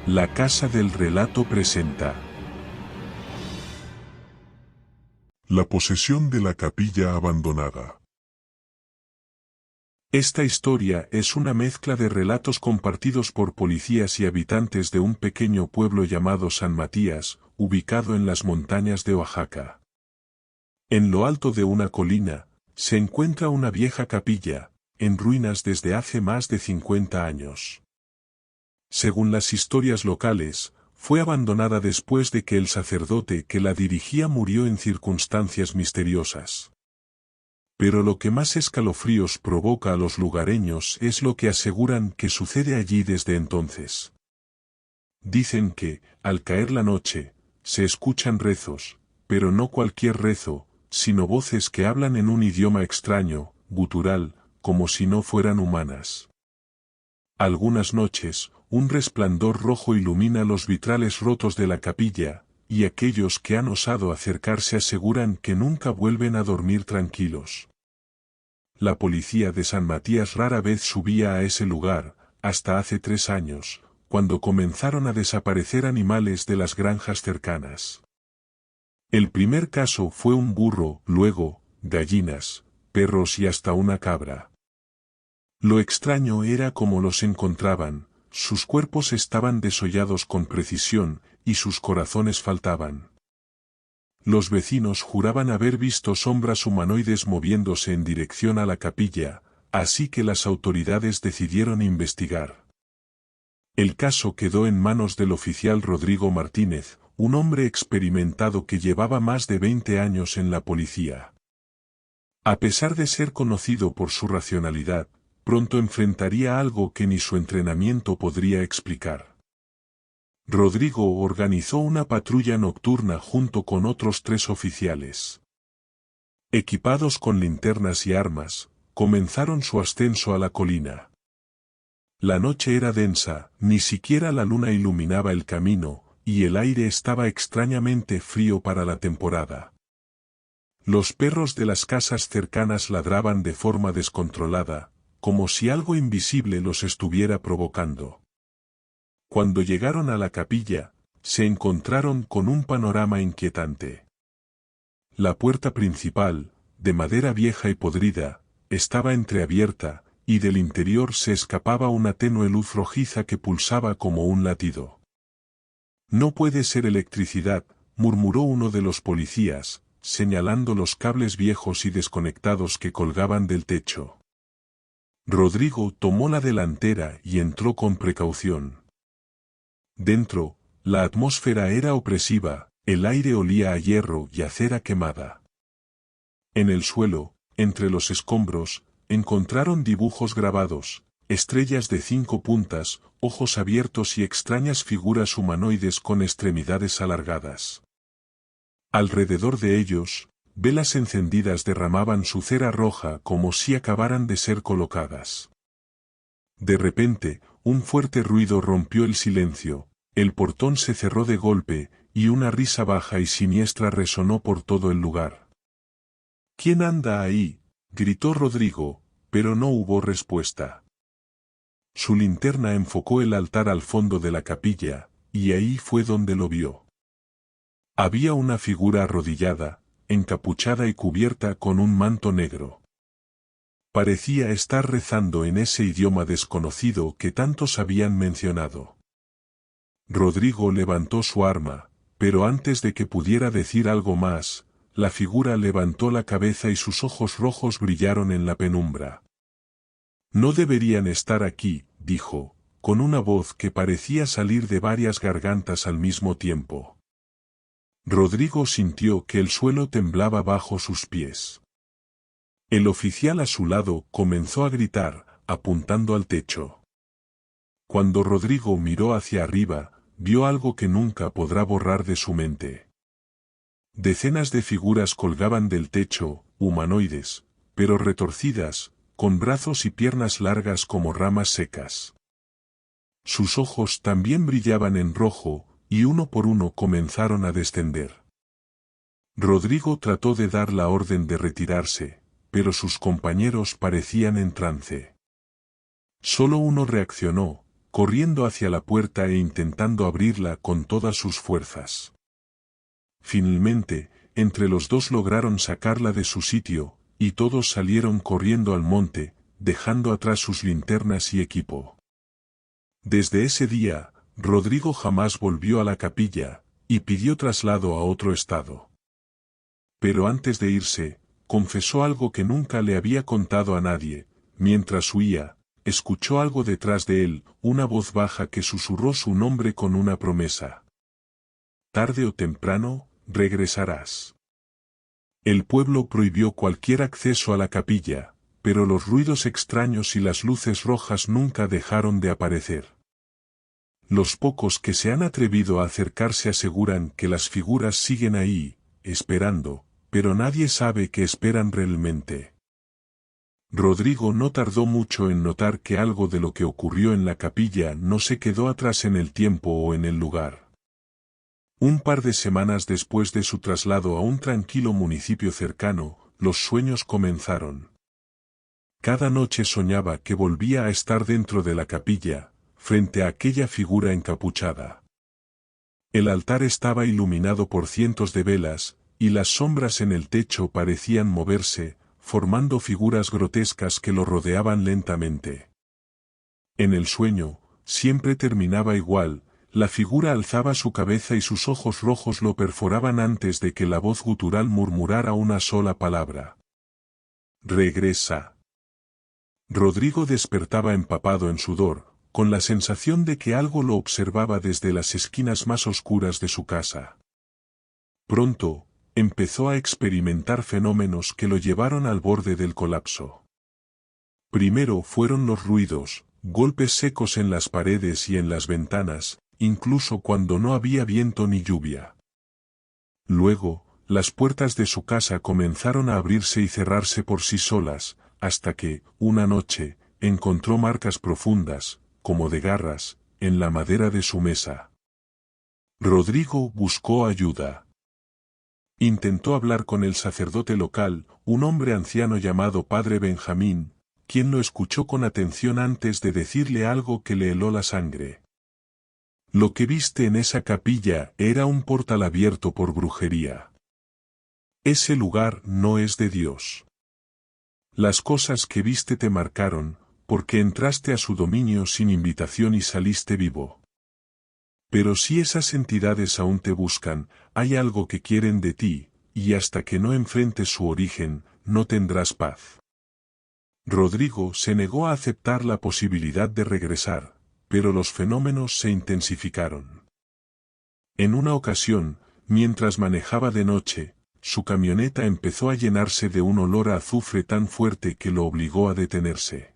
La Casa del Relato presenta La posesión de la capilla abandonada. Esta historia es una mezcla de relatos compartidos por policías y habitantes de un pequeño pueblo llamado San Matías, ubicado en las montañas de Oaxaca. En lo alto de una colina, se encuentra una vieja capilla, en ruinas desde hace más de 50 años. Según las historias locales, fue abandonada después de que el sacerdote que la dirigía murió en circunstancias misteriosas. Pero lo que más escalofríos provoca a los lugareños es lo que aseguran que sucede allí desde entonces. Dicen que, al caer la noche, se escuchan rezos, pero no cualquier rezo, sino voces que hablan en un idioma extraño, gutural, como si no fueran humanas. Algunas noches, un resplandor rojo ilumina los vitrales rotos de la capilla, y aquellos que han osado acercarse aseguran que nunca vuelven a dormir tranquilos. La policía de San Matías rara vez subía a ese lugar, hasta hace 3 años, cuando comenzaron a desaparecer animales de las granjas cercanas. El primer caso fue un burro, luego, gallinas, perros y hasta una cabra. Lo extraño era cómo los encontraban, sus cuerpos estaban desollados con precisión, y sus corazones faltaban. Los vecinos juraban haber visto sombras humanoides moviéndose en dirección a la capilla, así que las autoridades decidieron investigar. El caso quedó en manos del oficial Rodrigo Martínez, un hombre experimentado que llevaba más de 20 años en la policía. A pesar de ser conocido por su racionalidad, pronto enfrentaría algo que ni su entrenamiento podría explicar. Rodrigo organizó una patrulla nocturna junto con otros 3 oficiales. Equipados con linternas y armas, comenzaron su ascenso a la colina. La noche era densa, ni siquiera la luna iluminaba el camino, y el aire estaba extrañamente frío para la temporada. Los perros de las casas cercanas ladraban de forma descontrolada, como si algo invisible los estuviera provocando. Cuando llegaron a la capilla, se encontraron con un panorama inquietante. La puerta principal, de madera vieja y podrida, estaba entreabierta, y del interior se escapaba una tenue luz rojiza que pulsaba como un latido. «No puede ser electricidad», murmuró uno de los policías, señalando los cables viejos y desconectados que colgaban del techo. Rodrigo tomó la delantera y entró con precaución. Dentro, la atmósfera era opresiva, el aire olía a hierro y a cera quemada. En el suelo, entre los escombros, encontraron dibujos grabados, estrellas de 5 puntas, ojos abiertos y extrañas figuras humanoides con extremidades alargadas. Alrededor de ellos, velas encendidas derramaban su cera roja como si acabaran de ser colocadas. De repente, un fuerte ruido rompió el silencio, el portón se cerró de golpe, y una risa baja y siniestra resonó por todo el lugar. «¿Quién anda ahí?», gritó Rodrigo, pero no hubo respuesta. Su linterna enfocó el altar al fondo de la capilla, y ahí fue donde lo vio. Había una figura arrodillada, encapuchada y cubierta con un manto negro. Parecía estar rezando en ese idioma desconocido que tantos habían mencionado. Rodrigo levantó su arma, pero antes de que pudiera decir algo más, la figura levantó la cabeza y sus ojos rojos brillaron en la penumbra. «No deberían estar aquí», dijo, con una voz que parecía salir de varias gargantas al mismo tiempo. Rodrigo sintió que el suelo temblaba bajo sus pies. El oficial a su lado comenzó a gritar, apuntando al techo. Cuando Rodrigo miró hacia arriba, vio algo que nunca podrá borrar de su mente. Decenas de figuras colgaban del techo, humanoides, pero retorcidas, con brazos y piernas largas como ramas secas. Sus ojos también brillaban en rojo, y uno por uno comenzaron a descender. Rodrigo trató de dar la orden de retirarse, pero sus compañeros parecían en trance. Solo uno reaccionó, corriendo hacia la puerta e intentando abrirla con todas sus fuerzas. Finalmente, entre los dos lograron sacarla de su sitio, y todos salieron corriendo al monte, dejando atrás sus linternas y equipo. Desde ese día, Rodrigo jamás volvió a la capilla, y pidió traslado a otro estado. Pero antes de irse, confesó algo que nunca le había contado a nadie. Mientras huía, escuchó algo detrás de él, una voz baja que susurró su nombre con una promesa. Tarde o temprano, regresarás. El pueblo prohibió cualquier acceso a la capilla, pero los ruidos extraños y las luces rojas nunca dejaron de aparecer. Los pocos que se han atrevido a acercarse aseguran que las figuras siguen ahí, esperando, pero nadie sabe qué esperan realmente. Rodrigo no tardó mucho en notar que algo de lo que ocurrió en la capilla no se quedó atrás en el tiempo o en el lugar. Un par de semanas después de su traslado a un tranquilo municipio cercano, los sueños comenzaron. Cada noche soñaba que volvía a estar dentro de la capilla, frente a aquella figura encapuchada. El altar estaba iluminado por cientos de velas, y las sombras en el techo parecían moverse, formando figuras grotescas que lo rodeaban lentamente. En el sueño, siempre terminaba igual, la figura alzaba su cabeza y sus ojos rojos lo perforaban antes de que la voz gutural murmurara una sola palabra. Regresa. Rodrigo despertaba empapado en sudor, con la sensación de que algo lo observaba desde las esquinas más oscuras de su casa. Pronto, empezó a experimentar fenómenos que lo llevaron al borde del colapso. Primero fueron los ruidos, golpes secos en las paredes y en las ventanas, incluso cuando no había viento ni lluvia. Luego, las puertas de su casa comenzaron a abrirse y cerrarse por sí solas, hasta que, una noche, encontró marcas profundas, como de garras, en la madera de su mesa. Rodrigo buscó ayuda. Intentó hablar con el sacerdote local, un hombre anciano llamado Padre Benjamín, quien lo escuchó con atención antes de decirle algo que le heló la sangre. Lo que viste en esa capilla era un portal abierto por brujería. Ese lugar no es de Dios. Las cosas que viste te marcaron, porque entraste a su dominio sin invitación y saliste vivo. Pero si esas entidades aún te buscan, hay algo que quieren de ti, y hasta que no enfrentes su origen, no tendrás paz. Rodrigo se negó a aceptar la posibilidad de regresar, pero los fenómenos se intensificaron. En una ocasión, mientras manejaba de noche, su camioneta empezó a llenarse de un olor a azufre tan fuerte que lo obligó a detenerse.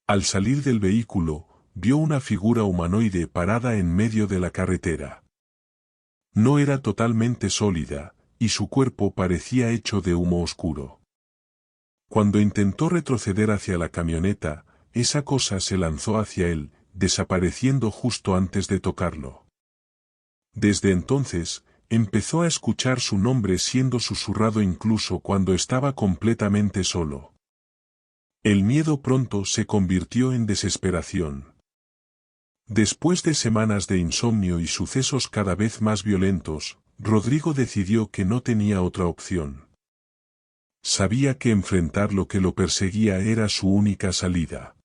Al salir del vehículo, vio una figura humanoide parada en medio de la carretera. No era totalmente sólida, y su cuerpo parecía hecho de humo oscuro. Cuando intentó retroceder hacia la camioneta, esa cosa se lanzó hacia él, desapareciendo justo antes de tocarlo. Desde entonces, empezó a escuchar su nombre siendo susurrado incluso cuando estaba completamente solo. El miedo pronto se convirtió en desesperación. Después de semanas de insomnio y sucesos cada vez más violentos, Rodrigo decidió que no tenía otra opción. Sabía que enfrentar lo que lo perseguía era su única salida.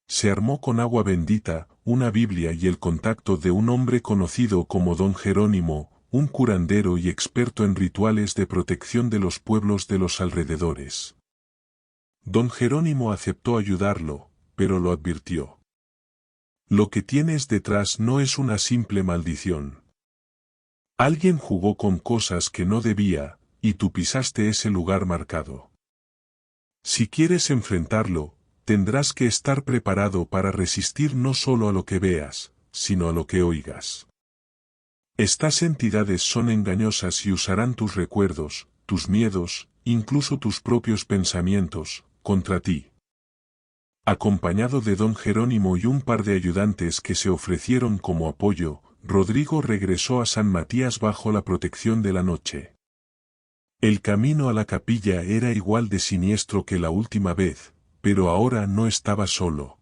Se armó con agua bendita, una Biblia y el contacto de un hombre conocido como Don Jerónimo, un curandero y experto en rituales de protección de los pueblos de los alrededores. Don Jerónimo aceptó ayudarlo, pero lo advirtió. Lo que tienes detrás no es una simple maldición. Alguien jugó con cosas que no debía, y tú pisaste ese lugar marcado. Si quieres enfrentarlo, tendrás que estar preparado para resistir no solo a lo que veas, sino a lo que oigas. Estas entidades son engañosas y usarán tus recuerdos, tus miedos, incluso tus propios pensamientos, contra ti. Acompañado de don Jerónimo y un par de ayudantes que se ofrecieron como apoyo, Rodrigo regresó a San Matías bajo la protección de la noche. El camino a la capilla era igual de siniestro que la última vez, pero ahora no estaba solo.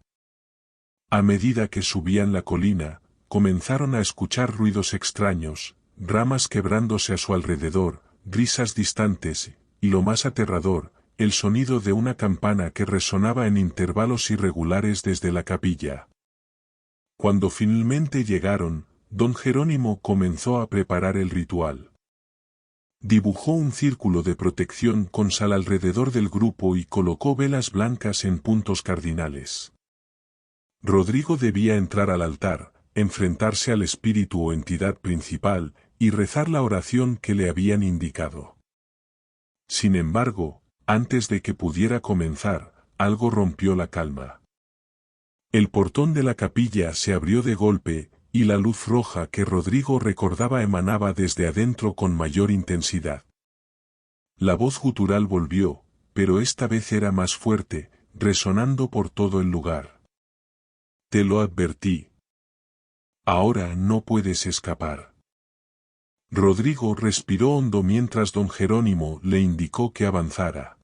A medida que subían la colina, comenzaron a escuchar ruidos extraños, ramas quebrándose a su alrededor, risas distantes, y lo más aterrador, el sonido de una campana que resonaba en intervalos irregulares desde la capilla. Cuando finalmente llegaron, don Jerónimo comenzó a preparar el ritual. Dibujó un círculo de protección con sal alrededor del grupo y colocó velas blancas en puntos cardinales. Rodrigo debía entrar al altar, enfrentarse al espíritu o entidad principal, y rezar la oración que le habían indicado. Sin embargo, antes de que pudiera comenzar, algo rompió la calma. El portón de la capilla se abrió de golpe, y la luz roja que Rodrigo recordaba emanaba desde adentro con mayor intensidad. La voz gutural volvió, pero esta vez era más fuerte, resonando por todo el lugar. Te lo advertí. Ahora no puedes escapar. Rodrigo respiró hondo mientras don Jerónimo le indicó que avanzara.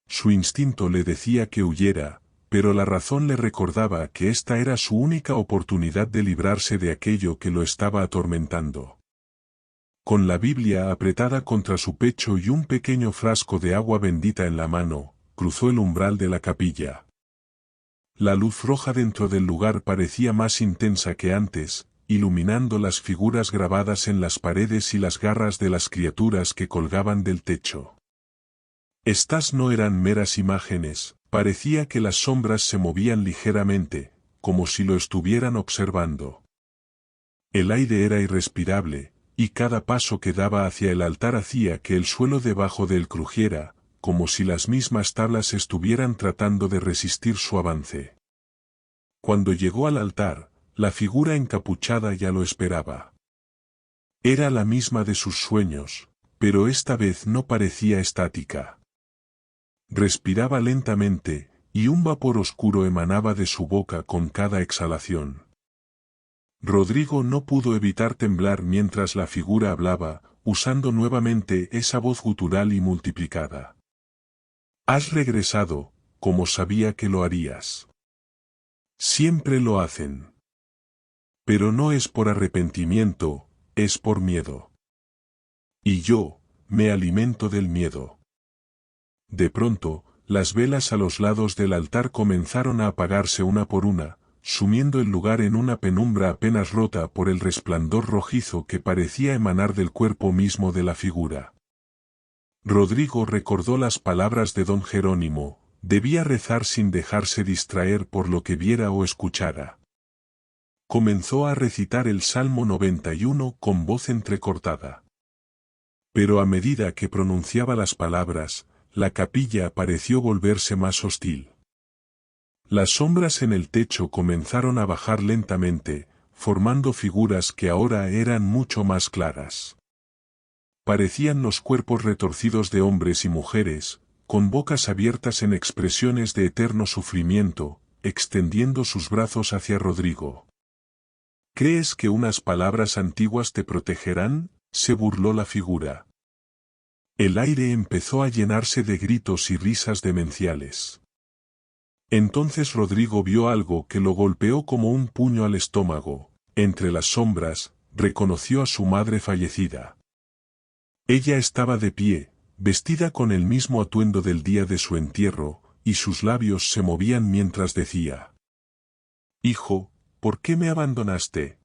Su instinto le decía que huyera, pero la razón le recordaba que esta era su única oportunidad de librarse de aquello que lo estaba atormentando. Con la Biblia apretada contra su pecho y un pequeño frasco de agua bendita en la mano, cruzó el umbral de la capilla. La luz roja dentro del lugar parecía más intensa que antes, iluminando las figuras grabadas en las paredes y las garras de las criaturas que colgaban del techo. Estas no eran meras imágenes, parecía que las sombras se movían ligeramente, como si lo estuvieran observando. El aire era irrespirable, y cada paso que daba hacia el altar hacía que el suelo debajo de él crujiera, como si las mismas tablas estuvieran tratando de resistir su avance. Cuando llegó al altar, la figura encapuchada ya lo esperaba. Era la misma de sus sueños, pero esta vez no parecía estática. Respiraba lentamente, y un vapor oscuro emanaba de su boca con cada exhalación. Rodrigo no pudo evitar temblar mientras la figura hablaba, usando nuevamente esa voz gutural y multiplicada. Has regresado, como sabía que lo harías. Siempre lo hacen. Pero no es por arrepentimiento, es por miedo. Y yo, me alimento del miedo. De pronto, las velas a los lados del altar comenzaron a apagarse una por una, sumiendo el lugar en una penumbra apenas rota por el resplandor rojizo que parecía emanar del cuerpo mismo de la figura. Rodrigo recordó las palabras de don Jerónimo, debía rezar sin dejarse distraer por lo que viera o escuchara. Comenzó a recitar el Salmo 91 con voz entrecortada. Pero a medida que pronunciaba las palabras, la capilla pareció volverse más hostil. Las sombras en el techo comenzaron a bajar lentamente, formando figuras que ahora eran mucho más claras. Parecían los cuerpos retorcidos de hombres y mujeres, con bocas abiertas en expresiones de eterno sufrimiento, extendiendo sus brazos hacia Rodrigo. ¿Crees que unas palabras antiguas te protegerán?, se burló la figura. El aire empezó a llenarse de gritos y risas demenciales. Entonces Rodrigo vio algo que lo golpeó como un puño al estómago. Entre las sombras, reconoció a su madre fallecida. Ella estaba de pie, vestida con el mismo atuendo del día de su entierro, y sus labios se movían mientras decía: Hijo, ¿por qué me abandonaste?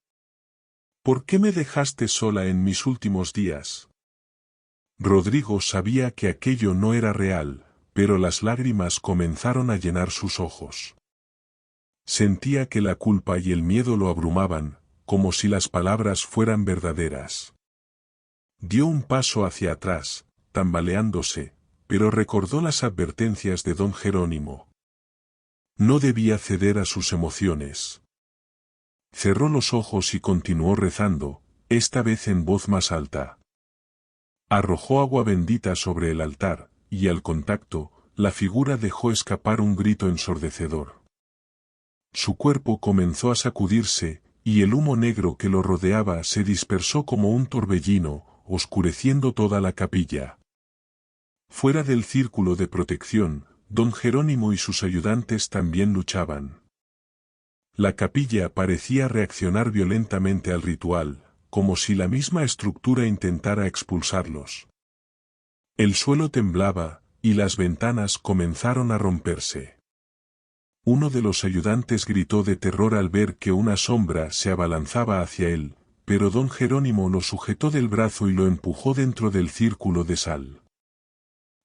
¿Por qué me dejaste sola en mis últimos días? Rodrigo sabía que aquello no era real, pero las lágrimas comenzaron a llenar sus ojos. Sentía que la culpa y el miedo lo abrumaban, como si las palabras fueran verdaderas. Dio un paso hacia atrás, tambaleándose, pero recordó las advertencias de don Jerónimo. No debía ceder a sus emociones. Cerró los ojos y continuó rezando, esta vez en voz más alta. Arrojó agua bendita sobre el altar, y al contacto, la figura dejó escapar un grito ensordecedor. Su cuerpo comenzó a sacudirse, y el humo negro que lo rodeaba se dispersó como un torbellino, oscureciendo toda la capilla. Fuera del círculo de protección, don Jerónimo y sus ayudantes también luchaban. La capilla parecía reaccionar violentamente al ritual, como si la misma estructura intentara expulsarlos. El suelo temblaba, y las ventanas comenzaron a romperse. Uno de los ayudantes gritó de terror al ver que una sombra se abalanzaba hacia él, pero don Jerónimo lo sujetó del brazo y lo empujó dentro del círculo de sal.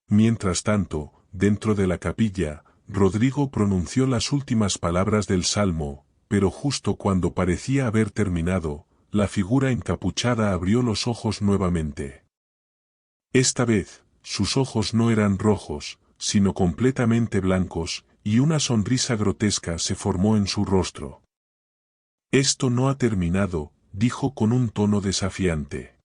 Mientras tanto, dentro de la capilla, Rodrigo pronunció las últimas palabras del salmo, pero justo cuando parecía haber terminado, la figura encapuchada abrió los ojos nuevamente. Esta vez, sus ojos no eran rojos, sino completamente blancos, y una sonrisa grotesca se formó en su rostro. «Esto no ha terminado», dijo con un tono desafiante.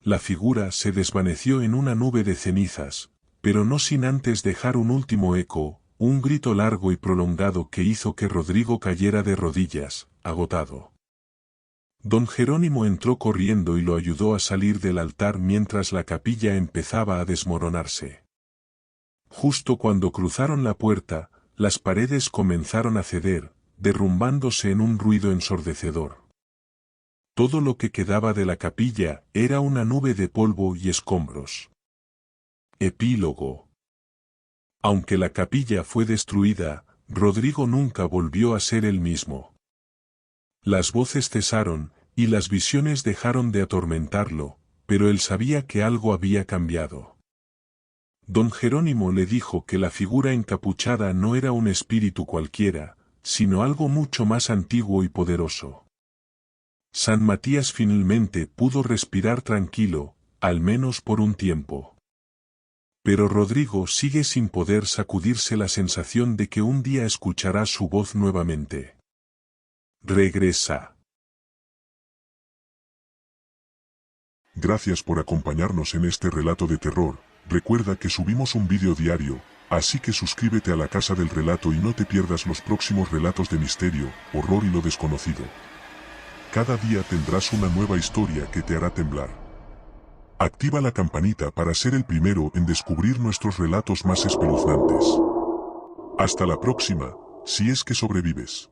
La figura se desvaneció en una nube de cenizas, pero no sin antes dejar un último eco, un grito largo y prolongado que hizo que Rodrigo cayera de rodillas, agotado. Don Jerónimo entró corriendo y lo ayudó a salir del altar mientras la capilla empezaba a desmoronarse. Justo cuando cruzaron la puerta, las paredes comenzaron a ceder, derrumbándose en un ruido ensordecedor. Todo lo que quedaba de la capilla era una nube de polvo y escombros. Epílogo. Aunque la capilla fue destruida, Rodrigo nunca volvió a ser el mismo. Las voces cesaron, y las visiones dejaron de atormentarlo, pero él sabía que algo había cambiado. Don Jerónimo le dijo que la figura encapuchada no era un espíritu cualquiera, sino algo mucho más antiguo y poderoso. San Matías finalmente pudo respirar tranquilo, al menos por un tiempo. Pero Rodrigo sigue sin poder sacudirse la sensación de que un día escuchará su voz nuevamente. Regresa. Gracias por acompañarnos en este relato de terror. Recuerda que subimos un vídeo diario, así que suscríbete a la Casa del Relato y no te pierdas los próximos relatos de misterio, horror y lo desconocido. Cada día tendrás una nueva historia que te hará temblar. Activa la campanita para ser el primero en descubrir nuestros relatos más espeluznantes. Hasta la próxima, si es que sobrevives.